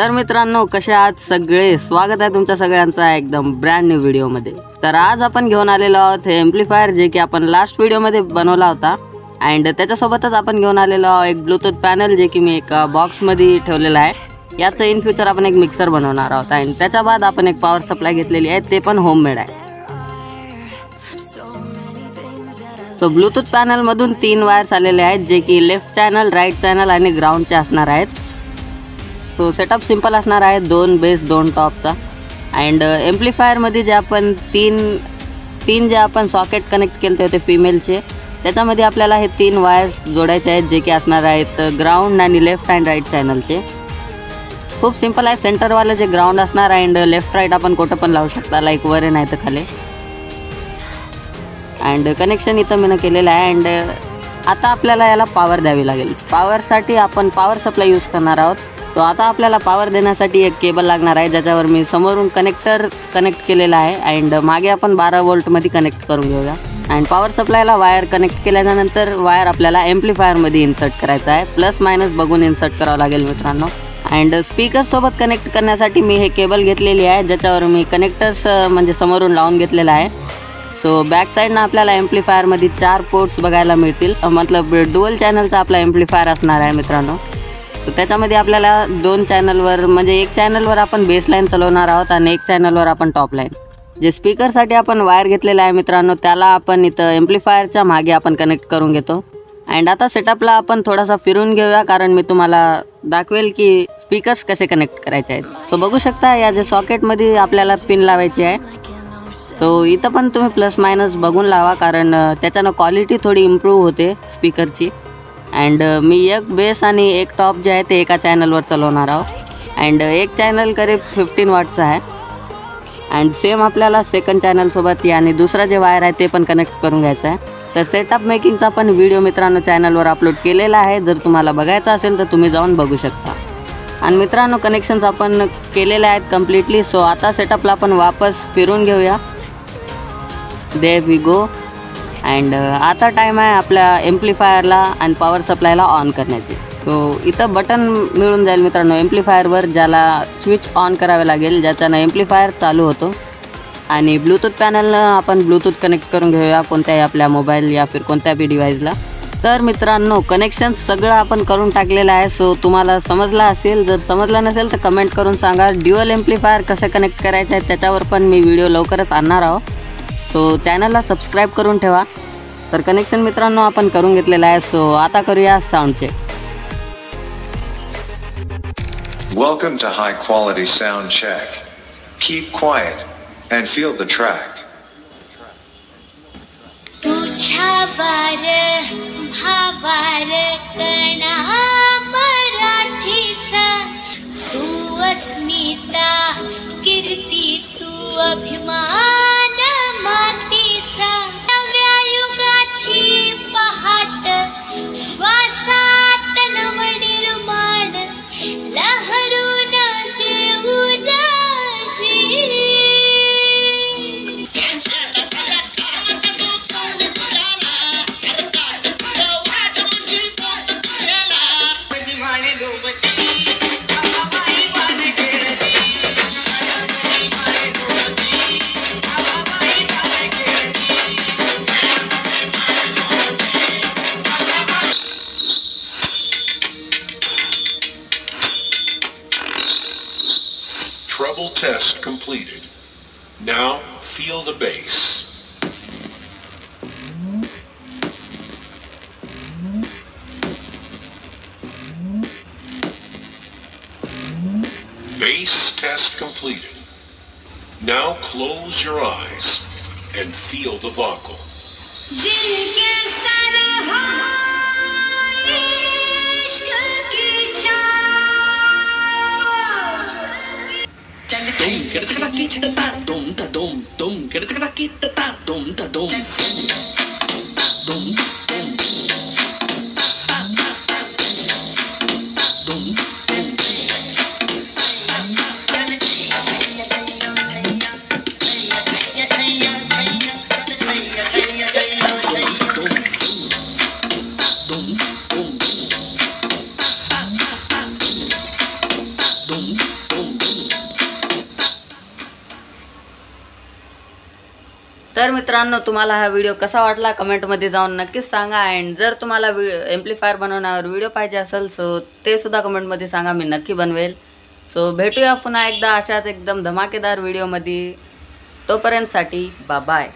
तर मित्रांनो, कसे आहात सगळे? स्वागत आहे तुमच्या सगळ्यांचा एकदम ब्रँड न्यू व्हिडिओमध्ये। तर आज आपण घेऊन आलेलो आहोत हे एम्प्लीफायर, जे की आपण लास्ट व्हिडिओमध्ये बनवला होता। अँड त्याच्यासोबतच आपण घेऊन आलेलो आहोत एक ब्लूटूथ पॅनल, जे की मी एक बॉक्समध्ये ठेवलेला आहे। याचं इन फ्युचर आपण एक मिक्सर बनवणार आहोत। अँड त्याच्या बाद आपण एक पॉवर सप्लाय घेतलेली आहे, ते पण होममेड आहे। सो ब्लूटूथ पॅनल मधून 3 वायर्स आलेले आहेत, जे की लेफ्ट चॅनल, राईट चॅनल आणि ग्राउंडचे असणार आहेत। तो सेटअप सिंपल असणार आहे, 2 बेस 2 टॉपचा। अँड एम्प्लीफायर मध्ये जे आपण तीन जे आपण सॉकेट कनेक्ट केले होते फिमेलचे, त्याच्यामध्ये आपल्याला हे 3 वायर्स जोडायचे आहेत, जे की असणार आहेत ग्राउंड आणि लेफ्ट अँड राईट चॅनलचे। खूप सिंपल आहे। सेंटरवाले जे ग्राउंड असणार अँड लेफ्ट राईट आपण कुठं पण लावू शकता, लाईक वर नाही तर खाली। अँड कनेक्शन इथं मी केलेलं आहे। अँड आता आपल्याला याला पॉवर द्यावी लागेल। पॉवरसाठी आपण पॉवर सप्लाय यूज करणार आहोत। तो आता आपल्याला पॉवर देण्यासाठी एक केबल लागणार आहे, ज्याच्यावर मी समोरून कनेक्टर कनेक्ट केलेला आहे। अँड मागे आपण 12 वोल्टमध्ये कनेक्ट करून घेऊया। अँड पॉवर सप्लायला वायर कनेक्ट केल्यानंतर वायर आपल्याला एम्प्लीफायरमध्ये इन्सर्ट करायचा आहे। प्लस मायनस बघून इन्सर्ट करावं लागेल मित्रांनो। अँड स्पीकरसोबत कनेक्ट करण्यासाठी मी हे केबल घेतलेली आहे, ज्याच्यावर मी कनेक्टर्स म्हणजे समोरून लावून घेतलेला आहे। सो बॅक साईडनं आपल्याला एम्प्लीफायरमध्ये 4 पोर्ट्स बघायला मिळतील, मतलब डुअल चॅनलचा आपला एम्प्लीफायर असणार आहे मित्रांनो। तर त्याच्यामध्ये आपल्याला 2 चॅनलवर म्हणजे एक चॅनलवर आपण बेस लाईन चालवणार आहोत आणि एक चॅनलवर आपण टॉप लाईन। जे स्पीकरसाठी आपण वायर घेतलेला आहे मित्रांनो, त्याला आपण इथं एम्प्लीफायरच्या मागे आपण कनेक्ट करून घेतो। अँड आता सेटअपला आपण थोडासा फिरून घेऊया, कारण मी तुम्हाला दाखवेल की स्पीकर्स कसे कनेक्ट करायचे आहेत। सो बघू शकता, या जे सॉकेटमध्ये आपल्याला पिन लावायची आहे। सो इथं पण तुम्ही प्लस मायनस बघून लावा, कारण त्याच्यानं क्वालिटी थोडी इम्प्रूव्ह होते स्पीकरची। अँड मी एक बेस आणि एक टॉप जे आहे ते एका चॅनलवर चालवणार आहोत। अँड एक चॅनल करीब 15 वॉटचा आहे। अँड सेम आपल्याला सेकंड चॅनलसोबत आणि दुसरा जे वायर आहे ते पण कनेक्ट करून घ्यायचं आहे। तर सेटअप मेकिंगचा पण व्हिडिओ मित्रांनो चॅनलवर अपलोड केलेला आहे, जर तुम्हाला बघायचा असेल तर तुम्ही जाऊन बघू शकता। आणि मित्रांनो, कनेक्शन्स आपण केलेले आहेत कम्प्लिटली। सो आता सेटअपला आपण वापस फिरून घेऊया। There we go. अँड आता टाईम आहे आपल्या एम्प्लीफायरला आणि पॉवर सप्लायला ऑन करण्याची। तो इथं बटन मिळून जाईल मित्रांनो एम्प्लीफायरवर, ज्याला स्विच ऑन करावे लागेल, ज्याच्यानं एम्प्लीफायर चालू होतो। आणि ब्लूटूथ पॅनलनं आपण ब्लूटूथ कनेक्ट करून घेऊया कोणत्याही आपल्या मोबाईल या फिर कोणत्याही डिव्हाइसला। तर मित्रांनो, कनेक्शन सगळं आपण करून टाकलेलं आहे। सो तुम्हाला समजलं असेल, जर समजलं नसेल तर कमेंट करून सांगा। ड्युअल एम्प्लीफायर कसं कनेक्ट करायचं आहे त्याच्यावर पण मी व्हिडिओ लवकरच आणणार आहोत। सो चॅनलला सबस्क्राईब करून ठेवा। तर कनेक्शन मित्रांनो आपण करून घेतलेलं आहे। सो आता करूया sound check. Welcome to high quality sound check. Keep quiet and feel the track. तुझ्या बार भावार कणा मराठीचा, तू अस्मिता कीर्ती, तू अभिमान मातीचा। नव्या युगाची पहाट, श्वासात नवनिर्माण, लहरून देऊन जी। Treble test completed. Now feel the bass. Bass test completed. Now close your eyes and feel the vocal. जिनके sir हो इश्क की छाँव। Dum, get it, get it, dum, da, dum, dum, get it, get it, dum, da, dum, dum, dum, dum. तर मित्रांनो, तुम्हाला हा video कसा वाटला कमेंटमध्ये जाऊन नक्कीच सांगा. अँड जर तुम्हाला एम्प्लिफायर बनवण्यावर व्हिडिओ पाहिजे असेल सो ते सुद्धा कमेंटमध्ये सांगा, मी नक्की बनवेल. सो भेटूया पुन्हा एकदा अशाच एकदम धमाकेदार व्हिडिओमध्ये. तोपर्यंतसाठी बाय.